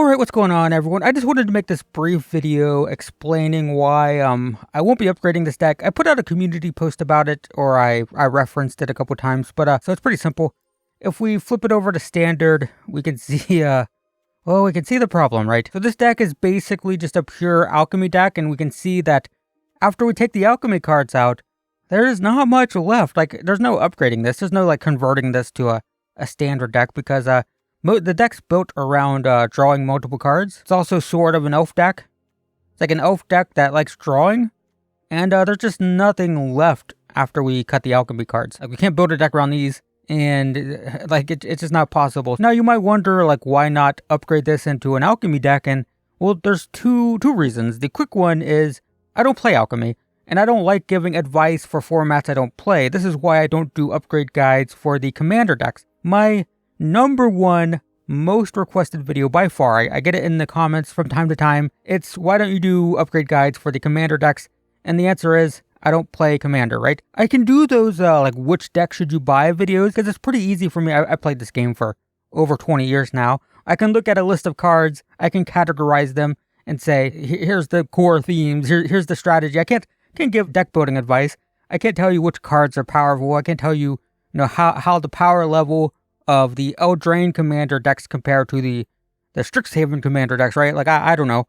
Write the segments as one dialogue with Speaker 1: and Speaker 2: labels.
Speaker 1: Alright, what's going on, everyone? I just wanted to make this brief video explaining why I won't be upgrading this deck. I put out a community post about it, or I referenced it a couple times, but so it's pretty simple. If we flip it over to standard, we can see we can see the problem, right? So this deck is basically just a pure alchemy deck, and we can see that after we take the alchemy cards out, there's not much left. Like, there's no upgrading this. There's no like converting this to a standard deck because the deck's built around drawing multiple cards. It's also sort of an elf deck. It's like an elf deck that likes drawing, and there's just nothing left after we cut the alchemy cards. Like, we can't build a deck around these, and like it's just not possible. Now you might wonder, like, why not upgrade this into an alchemy deck? And well, there's two reasons. The quick one is I don't play alchemy, and I don't like giving advice for formats I don't play. This is why I don't do upgrade guides for the commander decks. My number one most requested video by far, I get it in the comments from time to time, it's why don't you do upgrade guides for the commander decks? And the answer is I don't play commander, right? I can do those like which deck should you buy videos because it's pretty easy for me. I played this game for over 20 years now. I can look at a list of cards, I can categorize them and say here's the core themes, here's the strategy. I can't give deck building advice. I can't tell you which cards are powerful. I can't tell you how the power level of the Eldraine commander decks compare to the Strixhaven commander decks, right? Like, I don't know.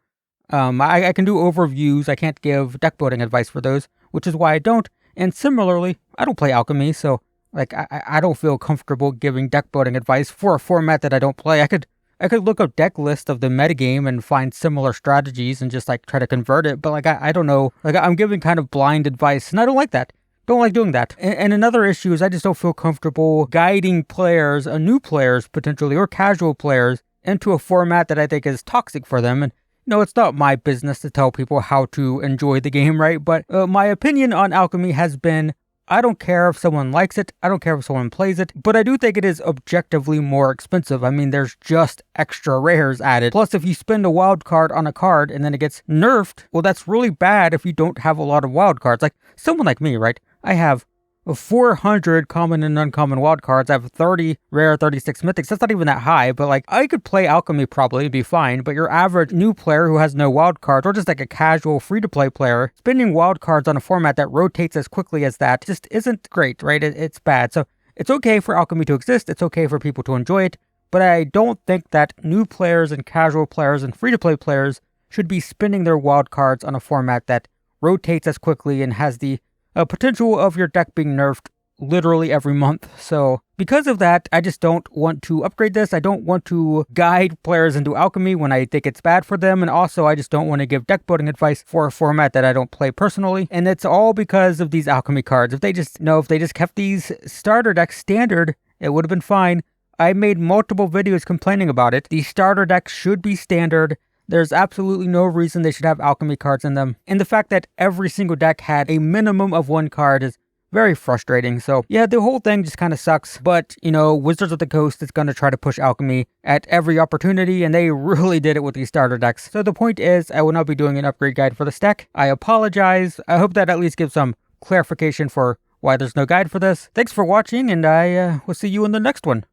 Speaker 1: I can do overviews. I can't give deck building advice for those, which is why I don't. And similarly, I don't play alchemy, so like I don't feel comfortable giving deck building advice for a format that I don't play. I could look up deck list of the metagame and find similar strategies and just like try to convert it, but like I don't know. Like, I'm giving kind of blind advice, and I don't like that. Don't like doing that. And another issue is I just don't feel comfortable guiding players, new players potentially, or casual players into a format that I think is toxic for them. And it's not my business to tell people how to enjoy the game, right? But my opinion on alchemy has been, I don't care if someone likes it, I don't care if someone plays it, but I do think it is objectively more expensive. I mean, there's just extra rares added. Plus, if you spend a wild card on a card and then it gets nerfed, well, that's really bad if you don't have a lot of wild cards. Like, someone like me, right? I have 400 common and uncommon wild cards. I have 30 rare, 36 mythics. That's not even that high, but like, I could play alchemy probably, be fine, but your average new player who has no wild cards, or just like a casual free-to-play player, spending wild cards on a format that rotates as quickly as that just isn't great, right? It's bad. So it's okay for alchemy to exist. It's okay for people to enjoy it, but I don't think that new players and casual players and free-to-play players should be spending their wild cards on a format that rotates as quickly and has the potential of your deck being nerfed literally every month. So because of that, I just don't want to upgrade this. I don't want to guide players into alchemy when I think it's bad for them. And also, I just don't want to give deck building advice for a format that I don't play personally. And it's all because of these alchemy cards. If they just kept these starter decks standard, it would have been fine. I made multiple videos complaining about it. The starter decks should be standard. There's absolutely no reason they should have alchemy cards in them. And the fact that every single deck had a minimum of one card is very frustrating. So yeah, the whole thing just kind of sucks. But, Wizards of the Coast is going to try to push alchemy at every opportunity, and they really did it with these starter decks. So the point is, I will not be doing an upgrade guide for this deck. I apologize. I hope that at least gives some clarification for why there's no guide for this. Thanks for watching, and I will see you in the next one.